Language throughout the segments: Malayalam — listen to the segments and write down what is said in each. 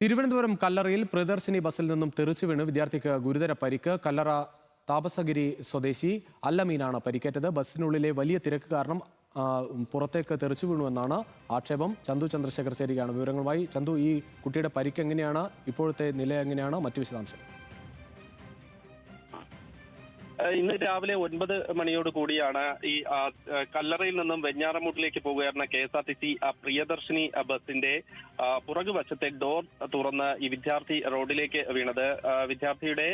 തിരുവനന്തപുരം കല്ലറയിൽ പ്രിയദർശിനി ബസ്സിൽ നിന്നും തെറിച്ചു വീണ് വിദ്യാർത്ഥിക്ക് ഗുരുതര പരിക്ക്. കല്ലറ താപസഗിരി സ്വദേശി അല്ലമീനാണ് പരിക്കേറ്റത്. ബസ്സിനുള്ളിലെ വലിയ തിരക്ക് കാരണം പുറത്തേക്ക് തെറിച്ചു വീണുവെന്നാണ് ആക്ഷേപം. ചന്തു ചന്ദ്രശേഖർ ചേരുകയാണ് വിവരങ്ങളുമായി. ചന്തു, ഈ കുട്ടിയുടെ പരിക്ക് എങ്ങനെയാണ്? ഇപ്പോഴത്തെ നില എങ്ങനെയാണ്? മറ്റു വിശദാംശം. ഇന്ന് രാവിലെ 9 മണിയോട് കൂടിയാണ് ഈ കല്ലറയിൽ നിന്നും വെഞ്ഞാറമൂട്ടിലേക്ക് പോകുകയായിരുന്ന KSRTC പ്രിയദർശിനി ബസിന്റെ പുറകുവശത്തെ ഡോർ തുറന്ന് ഈ വിദ്യാർത്ഥി റോഡിലേക്ക് വീണത്. വിദ്യാർത്ഥിയുടെ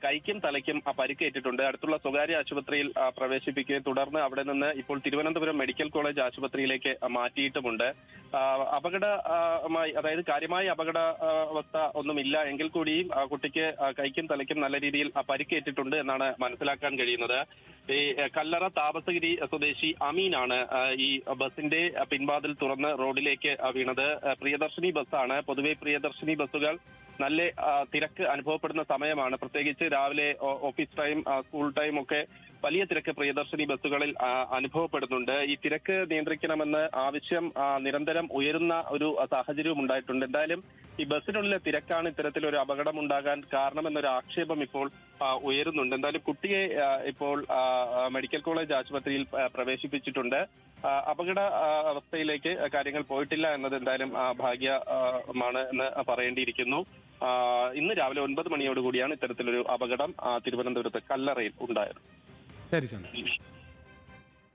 കൈക്കും തലയ്ക്കും പരിക്കേറ്റിട്ടുണ്ട്. അടുത്തുള്ള സ്വകാര്യ ആശുപത്രിയിൽ പ്രവേശിപ്പിക്കുകയും തുടർന്ന് അവിടെ നിന്ന് ഇപ്പോൾ തിരുവനന്തപുരം മെഡിക്കൽ കോളേജ് ആശുപത്രിയിലേക്ക് മാറ്റിയിട്ടുമുണ്ട്. അപകടമായി, അതായത് കാര്യമായ അപകടാവസ്ഥ ഒന്നുമില്ല എങ്കിൽ കൂടിയും കുട്ടിക്ക് കൈക്കും തലയ്ക്കും നല്ല രീതിയിൽ പരിക്കേറ്റിട്ടുണ്ട് എന്നാണ് മനസ്സിലാക്കാൻ കഴിയുന്നത്. ഈ കല്ലറ താപസഗിരി സ്വദേശി അമീനാണ് ഈ ബസിന്റെ പിൻവാതിൽ തുറന്ന് റോഡിലേക്ക് വീണത്. പ്രിയദർശിനി ബസ്സാണ്. പൊതുവെ പ്രിയദർശിനി ബസ്സുകൾ നല്ല തിരക്ക് അനുഭവപ്പെടുന്ന സമയമാണ്. പ്രത്യേകിച്ച് രാവിലെ ഓഫീസ് ടൈം, സ്കൂൾ ടൈം ഒക്കെ വലിയ തിരക്ക് പ്രിയദർശിനി ബസ്സുകളിൽ അനുഭവപ്പെടുന്നുണ്ട്. ഈ തിരക്ക് നിയന്ത്രിക്കണമെന്ന് ആവശ്യം നിരന്തരം ഉയരുന്ന ഒരു സാഹചര്യവും ഉണ്ടായിട്ടുണ്ട്. എന്തായാലും ഈ ബസ്സിനുള്ളിലെ തിരക്കാണ് ഇത്തരത്തിലൊരു അപകടം ഉണ്ടാകാൻ കാരണമെന്നൊരു ആക്ഷേപം ഇപ്പോൾ ഉയരുന്നുണ്ട്. എന്തായാലും കുട്ടിയെ ഇപ്പോൾ മെഡിക്കൽ കോളേജ് ആശുപത്രിയിൽ പ്രവേശിപ്പിച്ചിട്ടുണ്ട്. അപകട അവസ്ഥയിലേക്ക് കാര്യങ്ങൾ പോയിട്ടില്ല എന്നത് എന്തായാലും ഭാഗ്യമാണ് എന്ന് പറയേണ്ടിയിരിക്കുന്നു. ഇന്ന് രാവിലെ 9 മണിയോടുകൂടിയാണ് ഇത്തരത്തിലൊരു അപകടം തിരുവനന്തപുരത്ത് കല്ലറയിൽ ഉണ്ടായത്. ശരി.